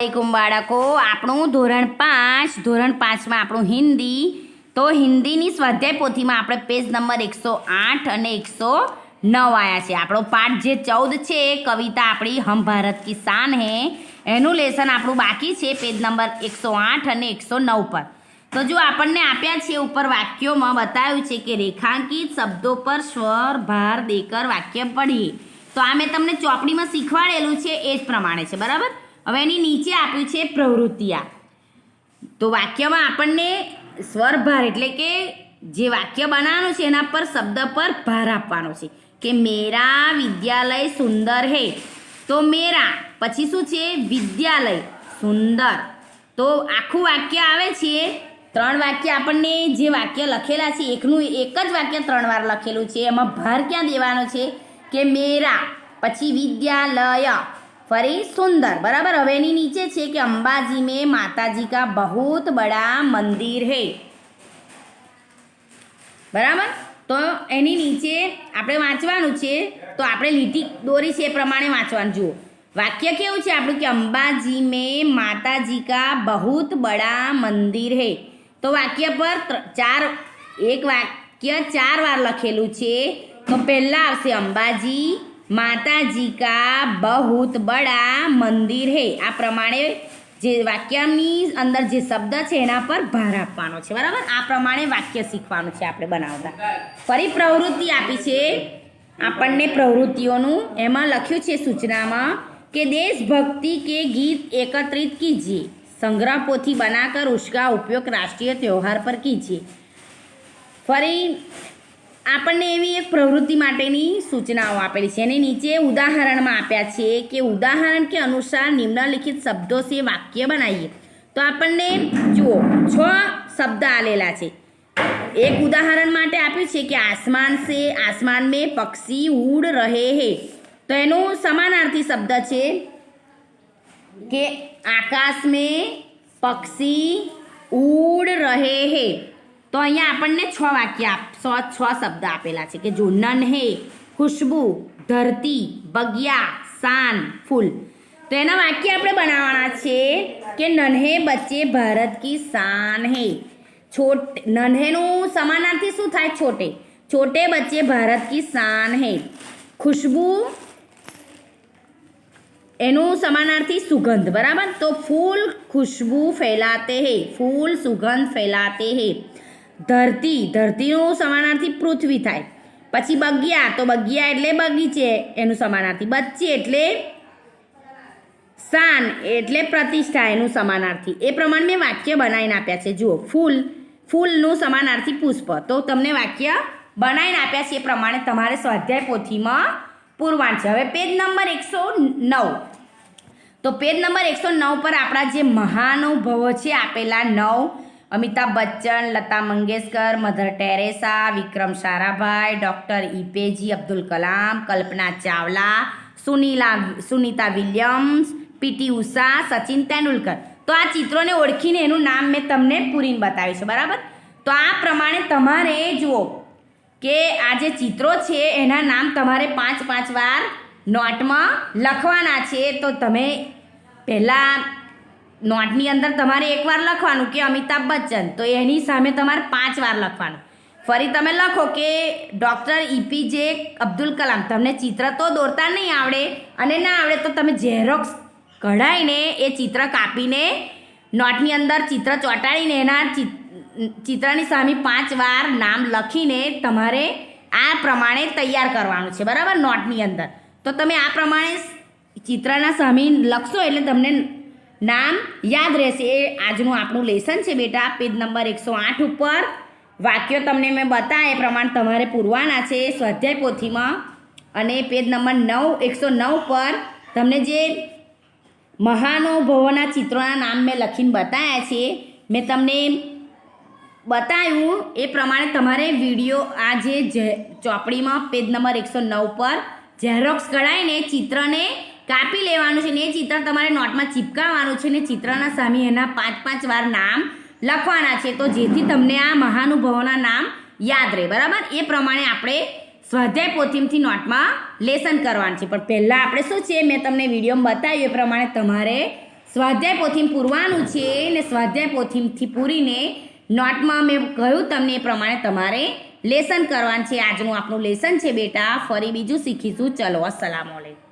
वालेकुम बाळको આપણું ધોરણ 5 માં આપણું હિન્દી તો હિન્દીની સ્વાધ્યાય પોથીમાં આપણે પેજ નંબર 108 અને 109 આયા છે। આપણો પાઠ જે 14 છે કવિતા આપણી હમ ભારત કી શાન હે એનું લેસન આપણું બાકી છે પેજ નંબર 108 અને 109 પર। તો જો આપણને આપ્યા છે ઉપર વાક્યોમાં બતાવ્યું છે કે રેખાંકિત શબ્દો પર સ્વર ભાર દેकर વાક્ય પઢીએ। તો આ મેં તમને ચોપડીમાં શીખવાડેલું છે એ જ પ્રમાણે છે, બરાબર। હવે એની નીચે આપ્યું છે પ્રવૃત્તિયા। તો વાક્યમાં આપણને સ્વરભાર એટલે કે જે વાક્ય બનાવવાનું છે એના પર શબ્દ પર ભાર આપવાનો છે કે મેરા વિદ્યાલય સુંદર હે। તો મેરા પછી શું છે વિદ્યાલય સુંદર। તો આખું વાક્ય આવે છે, 3 વાક્ય આપણને જે વાક્ય લખેલા છે એક જ વાક્ય 3 વાર લખેલું છે। એમાં ભાર ક્યાં દેવાનો છે કે મેરા પછી વિદ્યાલય फरी सुंदर, बराबर। હવે એની નીચે છે કે અંબાજી में माताजी का बहुत बड़ा मंदिर है, बराबर। તો એની નીચે આપણે વાંચવાનું છે, તો આપણે લીટી દોરી છે એ પ્રમાણે વાંચવાનું। જુઓ વાક્ય કેવું છે આપણું કે અંબાજી में माताजी का बहुत बड़ा मंदिर है। તો વાક્ય પર એક વાક્ય 4 વાર લખેલું છે। તો પહેલા આવશે અંબાજી माताजी का बहुत बड़ा मंदिर है। आ प्रमाणे जे वाक्यनी अंदर जे शब्द है एना पर भार आपवानो छे, बराबर। आ प्रमाणे वाक्य शीखवानुं छे आपणे बनावता। फरी प्रवृत्ति आपी छे आपणने प्रवृत्तिओनुं। एमां लख्युं छे सूचनामां के देशभक्ति के गीत एकत्रित कीजिए, संग्रह पोथी बनाकर उसका उपयोग राष्ट्रीय त्योहार पर कीजिए। फरी આપણને એવી એક પ્રવૃત્તિ માટેની સૂચનાઓ આપેલી છે અને નીચે ઉદાહરણમાં આપ્યા છે કે ઉદાહરણ કે અનુસાર નિમ્નલિખિત શબ્દો से વાક્ય બનાવીએ। તો આપણને જુઓ 6 શબ્દ આલેલા છે। એક ઉદાહરણ માટે આપ્યું છે કે આસમાન में पक्षी उड़ रहे हैं। તો એનો સમાનાર્થી શબ્દ છે કે આકાશ में पक्षी उड़ रहे हैं। तो अहीं आपने 6 वाक्य 6 शब्द आपेला है कि जो नन्हे, खुशबू, धरती, बगिया, शान, फूल। तो एना वाक्य आपणे बनावाना छे कि नन्हे बच्चे भारत की शान है। नन्हेनु समानार्थी शुं थाय छोटे, छोटे बच्चे भारत की शान है। खुशबू एनु समानार्थी सुगंध, बराबर। तो फूल खुशबू फैलाते हैं, फूल सुगंध फैलाते हैं। धरती धरतीनु समानार्थी पृथ्वी थाय। पछी बगिया तो बगिया एटले बगीचे एनु समानार्थी। बच्चे एटले शान एटले प्रतिष्ठा एनु समानार्थी। ए प्रमाणे में वाक्य बनावीने आप्या छे। जुओ फूल फूलनु समानार्थी पुष्प। तो तमने वाक्य बनावीने आप्या छे ए प्रमाणे तमारे स्वाध्याय पोथीमां पूरवानुं छे। हवे पेज नंबर 109। तो पेज नंबर 109 पर आपणा जे महानुभावो छे आपेला 9 Amitabh Bachchan, Lata Mangeshkar, Mother Teresa, Vikram Sarabhai, doctor A P J Abdul Kalam, Kalpana Chawla, Sunita Williams, P T Usha, Sachin Tendulkar. तो आ चित्रों ने ओळखीने एनुं नाम मैं तमने पूरीने बताव्युं छे, बराबर। तो आ प्रमाणे तमारे जुओ के आ जे चित्रों छे एना नाम तमारे 5-5 वार नोटमां लखवाना छे। तो तमे पहला नोटनी अंदर तमारे 1 वार लखवानुं कि अमिताभ बच्चन, तो एनी सामे तमारे 5 वार लखवानुं। फरी तमे लखो कि डॉक्टर एपीजे अब्दुल कलाम। तमने चित्र तो दोरता नहीं आवड़े अने ना आवड़े तो तमे झेरोक्स कढाईने ए चित्र कापीने नोटनी अंदर चित्र ચોંટાડીને एना चित्रनी सामे 5 वार नाम लखीने तमारे आ प्रमाणे तैयार करवानुं छे, बराबर। नोटनी अंदर तो तमे आ प्रमाणे चित्रना सामे लखशो एटले तमने नाम याद रहेशे। आजनु आपणुं लेसन छे बेटा पेज नंबर 108 उपर वाक्यो तमने मैं बताया ए प्रमाणे तमारे पूरवाना छे स्वाध्याय पोथीमां। अने पेज नंबर 109 पर तमने जे महानुभावोना चित्रोना नाम मैं लखीने बताया छे, मैं तमने बताव्युं ए प्रमाणे तमारे विडियो आ जे ચોપડીમાં पेज नंबर 109 पर झेरोक्स कढाईने चित्रने कापी लेवानुं छे ने चित्र तमारे नोटमां चीपकावानुं छे ने चित्रना सामे एना 5-5 वार नाम लखवाना छे। तो जेथी तमने आ महानुभावोना नाम याद रहे, बराबर। ए प्रमाणे आपणे स्वाध्याय पोथीमांथी नोटमां लेसन करवानुं छे। पण पहेला आपणे शुं छे मैं तमने विडियोमां बताव्युं ए प्रमाणे तमारे સ્વાધ્યાય પોથીમાં પૂરવાનું છે ને સ્વાધ્યાય પોથીથી પૂરીને નોટમાં મેં કહ્યું તમને એ પ્રમાણે તમારે લેસન કરવાનું છે. આજનું આપણું લેસન છે બેટા. ફરી બીજું શીખીશું. ચલો, અસ્સલામુ અલૈકુમ.